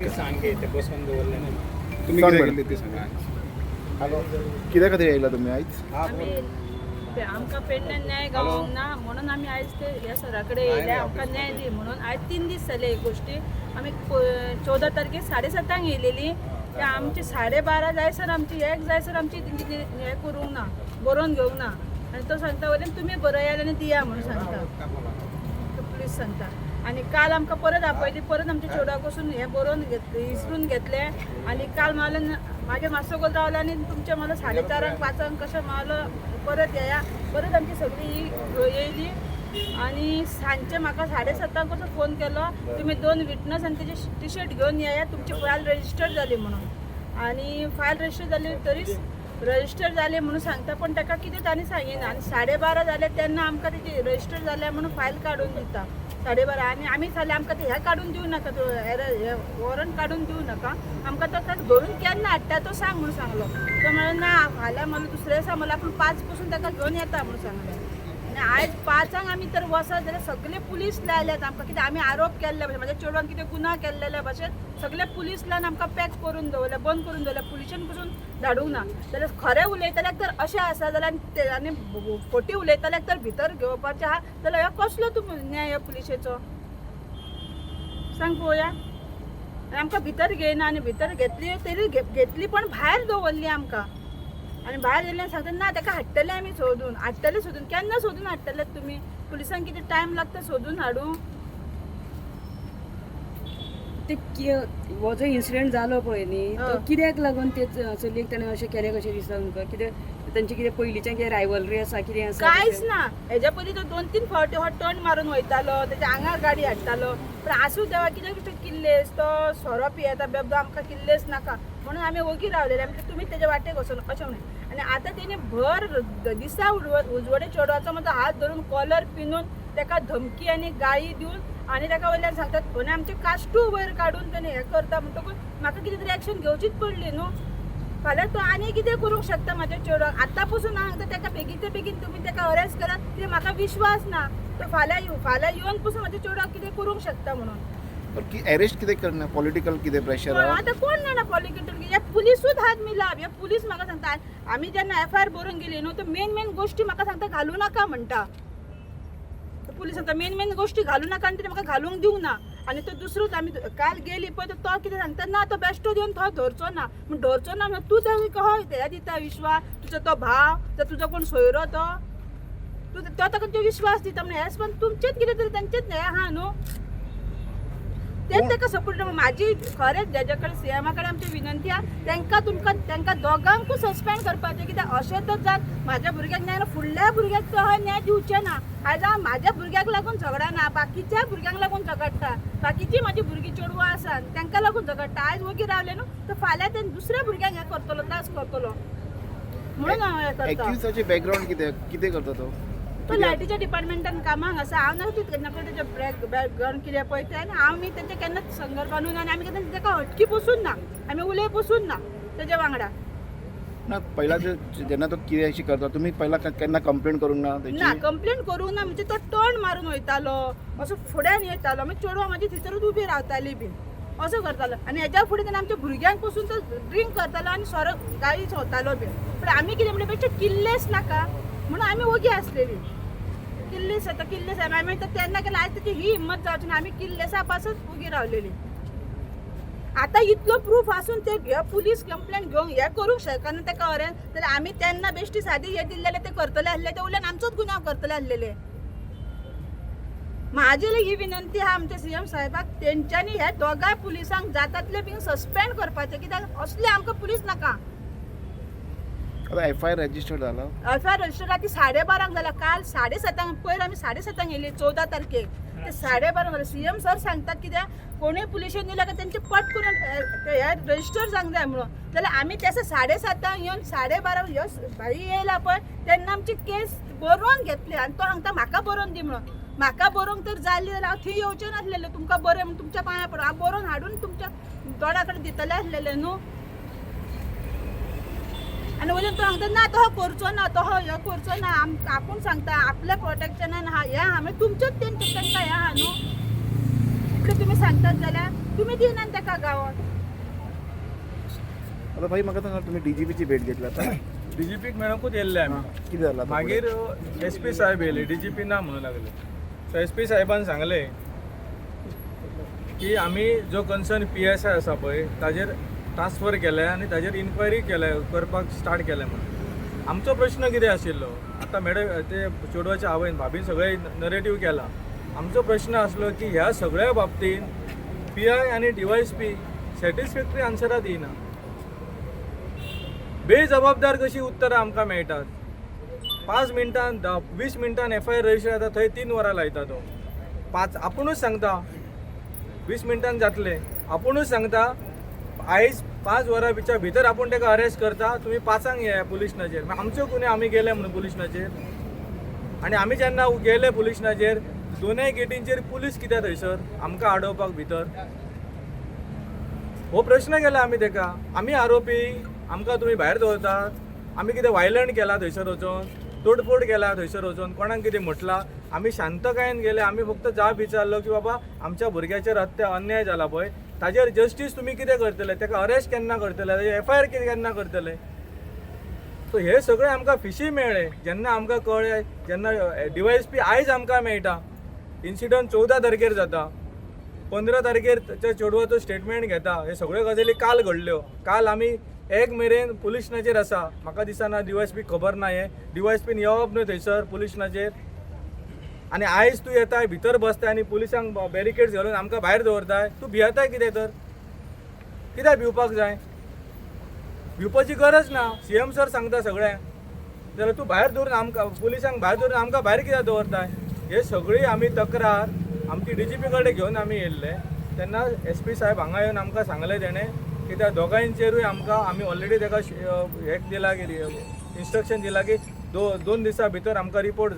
सांगे ते बसून दवरले तुम्ही सांग कितें मॅडम. केली ती सांगा हॅलो कित्या खातीर येयला तुमी आयज? आमकां पेडण्यान न्याय गावोंक ना म्हणून आमी आयज ते ह्या सरा कडेन येयले आमकां न्याय दी म्हणून आयज 3 दीस जाले ही गोश्टी आमी 14 तारखेक 7:30 येयलेली ते आमची 12:30 जायसर आमची एक जायसर आमची हे करूंक ना बरोवन घेवंक ना आनी तो सांगता वयल्यान तुमी बरयात आनी दिया म्हणून सांगता तो पुलीस सांगता आनी काल आमकां परत आपयली परत आमच्या चेडवाक वचून हे बरोवन इसरून घेतले आनी काल मागे मातसो गोल रावलो आनी तुमचे मला 4:30 5 कशें मारलो परत येया परत आमची सगळी येयली आनी सांजचे म्हाका 7:30 कसो फोन केलो तुमी 2 विटनस आनी तेजे टी-शर्ट घेवन येया तुमची फायल रजिस्टर जाली म्हणून आनी फायल रजिस्टर जाली तरी रजिस्टर जाले म्हणून सांगता पण ताका कितें तांणी सांगिना आनी 12:30 जाले तेन्ना आमकां तेजी रजिस्टर जाल्या म्हणून फायल काडून दिता 12:30 आनी आमी जाल्यार आमकां ते हे काडून दिवं नाका तो हे वॉरंट काडून दिवं नाका आमकां तो धरून केन्ना हाडटा तो सांग म्हणून सांगलो तो म्हणलो ना फाल्यां मला दुसऱ्या दिसा मला आपूण 5 पासून ताका घेवन येता म्हणून सांगलें आनी आयज 5 आमी तर वसत जाल्यार सगळे पुलीस लायल्यात आमकां कितें आमी आरोप केल्ले भशेन म्हाज्या चेडवान कितें गुन्हा केल्लेल्या भशेन सगळे पुलीस लावन आमकां पॅक करून दवरल्या बंद करून दवरल्या पुलिशेन पसून धाडूंक ना जाल्यार खरें उलयतल्याक तर अशें आसा जाल्यार आनी खोटी उलयतल्याक तर भितर घेवपाचें आहा जाल्यार हो कसलो तुमी न्याय ह्या पुलिशेचो सांग पळोवया आमकां भितर घेयना आनी भितर घेतली तरी घेतली पण भायर दवरली आमकां आनी भायर गेल्ले सांगता ना ताका हाडटले आमी सोदून केन्ना सोदून हाडटले तुमी पुलिसांक कितें टायम लागता सोदून हाडूंक हो जो इन्सिडेंट जालो पळय न्ही तो कित्याक लागून ते चलयेक ताणें अशें केलें कशें दिसता तुमकां कितें तांचें कितें पयलींचें कितें रायवलरी आसा कितें आसा कांयच ना हेज्या पयलीं तो 2-3 फावटी हो टर्न मारून वयतालो तेज्या आंगार गाडी हाडटालो पण आसूं देवा कितें किल्लेस तो सोरो पियेता बेबदो आमकां किल्लेस नाका म्हणून आमी ओगी रावलेले आमकां तुमी तेज्या वाटेक वचून अशें म्हणून आनी आतां तेणी भर दिसा उजवडे चेडवाचो म्हजो हात धरून कॉलर पिनून ताका धमकी आनी गाळी दिवन आनी ताका वयल्यान सांगतात कोणी आमचे काश्टू वयर काडून तेणी हें करता म्हणटकूच म्हाका कितें तरी एक्शन घेवचीच पडली न्हू फाल्यां तो आनी कितें करूंक शकता म्हाज्या चेडवाक आतां पसून हांव सांगता ताका बेगीन तुमी ताका अरेस्ट करात कित्याक म्हाका विश्वास ना तो फाल्यां येवन पसून म्हाज्या चेडवाक कितें करूंक शकता म्हणून अरेस्ट कितें करना पॉलिटिकल कितें प्रेशर आहा? आतां कोण जाणा पॉलिटिकल हे पुलीसूच हात मिलाप हे पुलीस म्हाका सांगता आमी जेन्ना FIR बरोवन गेली न्हू तर मेन गोश्टी म्हाका सांगता घालूं नाका म्हणटा पुलीस सांगता मेन गोश्टी घालूं नाका आनी म्हाका घालूंक दिवंक ना आनी तो दुसरोच आमी काल गेली पळय तो कितें सांगता ना तो बेश्टो दिवन तो धरचो ना म्हण धरचो ना तूं कहो हे दिता विश्वास तुजो तो भाव तर तुजो कोण सोयरो तो ताका तो विश्वास दिता म्हण हेच पण तुमचेच कितें तरी तांचेच हे आहा न्हू तेच ताका सपोर्ट म्हाजी खरेंच जेजे कडेन CM कडेन आमची विनंती आहा तांकां दोगांकूय सस्पेंड करपाचें कित्याक अशें तर जात म्हाज्या भुरग्याक न्याय फुडल्या भुरग्याक तो न्याय दिवचें ना आयज हांव म्हाज्या भुरग्याक लागून झगडना बाकीच्या भुरग्यांक लागून झगडटा बाकीची म्हाजी भुरगीं चेडवां आसात तांकां लागून झगडटा आयज वगी रावले न्हू तर फाल्यां ते दुसऱ्या भुरग्यांक हे करतलो त्रास करतलो म्हणून हांव हे करता एक्युजाचे बॅकग्राऊंड कितें करता तो? तो लायटीच्या डिपार्टमेंटान कामाक आसा हांव ना केन्ना तेजे बॅकग्रावंड कितें पळय तें आनी हांव तेचे केन्नाच संघर्श बांदून आनी आमी केन्ना ताका हटकी बसून ना आमी उलय बसून ना तेजे वांगडा ना पहिला जेन्ना तो कितें अशी करता तुमी पहिला केन्ना कंप्लेंट करूंक ना तेची? ना कंप्लेंट करूंक ना म्हणजे तो टर्न मारून वयतालो असो फुड्यान येतालो मागीर चेडवां म्हाजी थंयसरूच उबी रावताली बीन असो करतालो आनी हेज्या फुडें तेणें आमच्या भुरग्यांक पसून तो ड्रिंक करतालो आनी सोरो गाडी चोवतालो बीन पूण आमी कितें म्हणलें बेश्टे किल्लेस नाका म्हणून आमी ओगी आसलेली किल्लेस आमी तेन्ना केलें आयज तेची ही हिम्मत जावची ना आमी किल्लेसा पासून उगी रावलेली आतां इतलो प्रूफ आसून ते हे पुलीस कंप्लेंट घेवंक हे करूंक शकना ताका अरेंज जाल्यार आमी तेन्ना बेश्टी सादी हे दिल्लेले ते करतले आसले ते उलयन आमचोच गुन्यांव करतले आसलेले म्हाजी ही विनंती आहा आमच्या CM साहेबाक तेंच्यांनी हे दोगांय पुलिसांक जाता तितले बीन सस्पेंड करपाचे कित्याक असले आमकां पुलीस नाका आता FIR रजिस्टर जाला? FIR रजिस्टर राती 12:30 जाल्या काल 7:30 पयर आमी 7:30 येयली 14 तारखेक ते 12:30 CM सर सांगतात कित्याक कोणूय पुलिशेन दिल्या का तेंचे पट करून हे रजिस्टर जावंक जाय म्हणून जाल्यार आमी तेसो 7:30 येवन 12:30 ह्यो भाई येयला पळय तेन्ना आमची केस बरोवन घेतली आनी तो सांगता म्हाका बरोवन दी म्हणून म्हाका बरोवंक तर जाल्ली जाल्यार हांव थंय येवचें नासलेलें तुमकां बरें म्हणून तुमच्या पांयां पडून हांव बरोवन हाडून तुमच्या तोंडा कडेन दितलें आसलेलें न्हू आनी वयल्यान तो सांगता ना तो करचो ना तो हे करचो ना आपूण सांगता आपल्या प्रोटेक्शनान हे आहा मागीर तुमचेच तांकां हे आहा न्हू फुडें तुमी सांगतात जाल्यार तुम्ही दिनान ताका गावात. आता भाई म्हाका सांगा तुम्ही DGPची भेट घेतली आता DGPक मेळोकूच येयल्ले आमी. कितें जालां आता मागीर SP साहेब येयले, DGP ना म्हणून लागले. सो SP साहेबान सांगले की आमी जो कन्सर्न PSI आसा पळय ताजेर ट्रान्सफर केले आनी ताजेर इन्क्वायरी करपाक स्टार्ट केलें म्हणून. आमचो प्रश्न कितें आशिल्लो, आतां मॅडम ते चेडवाच्या आवयन भाभीन सगळे नरेटीव केला. आमचो प्रश्न आसलो की ह्या सगळ्या बाबतीन PI आनी DYSP सॅटिस्फॅक्टरी आन्सरां दिना. बेजबाबदार कशी उत्तरां आमकां मेळटात. 5 मिनटान 20 मिनटान FIR रजिस्टर जाता थंय 3 वरां लायता तो. आपुणूच सांगता 20 मिनटान जातले, आपुणूच सांगता आयज 5 वरां भितर आपूण ताका अरेस्ट करता, तुमी 5 येया पुलीस स्टेशनाचेर. आमच्यो गुन्हे आमी गेले म्हणून पुलीस स्टेशनाचेर. आनी आमी जेन्ना गेले पुलीस स्टेशनाचेर दोनूय गेटींचेर पुलीस कित्याक थंयसर आमकां आडोवपाक भितर. हो प्रश्न केला आमी ताका. आमी आरोपी, आमकां तुमी भायर दवरतात. आमी कितें वायलंट केला थंयसर वचून, तोडफोड केला थंयसर वचून, कोणाक कितें म्हटलां. आमी शांतकायेन गेले. आमी फक्त जाप विचारलो की बाबा आमच्या भुरग्याचेर अन्याय जाला पळय ताजेर जस्टीस तुमी कितें करतले, ताका अरेस्ट केन्ना करतले, ताजेर FIR केन्ना करतले. सो हे सगळें आमकां फिशी मेळ्ळे. जेन्ना आमकां कळ्ळें, जेन्ना DYSP आयज आमकां मेळटा, इन्सिडंट 14 तारखेर जाता, 15 तारखेर त्या चेडवाचो स्टेटमेंट घेता. हे सगळ्यो गजाली काल घडल्यो. काल आमी 1 मेरेन पुलीस स्टेशनाचेर आसा. म्हाका दिसना DYSP खबर ना हे DYSPन येवप न्हय थंयसर पुलीस स्टेशनाचेर. आनी आयज तूं येताय भितर बसताय आनी पुलिसांक बॅरिकेड्स घालून आमकां भायर दवरताय. तूं भियेताय कितें तर? कित्याक भिवपाक जाय? भिवपाची गरज ना. CM सर सांगता सगळें. जाल्यार तूं भायर दवरून आमकां पुलिसांक भायर दवरून आमकां भायर कित्याक दवरताय? हे सगळी आमी तक्रार आमची DGP कडेन घेवन आमी येयल्ले. तेन्ना SP साहेब हांगा येवन आमकां सांगलें तेणें की त्या दोगांयचेरूय आमी ऑलरेडी ताका हे दिला की इन्स्ट्रक्शन दिला की 2 दिसां भितर आमकां रिपोर्ट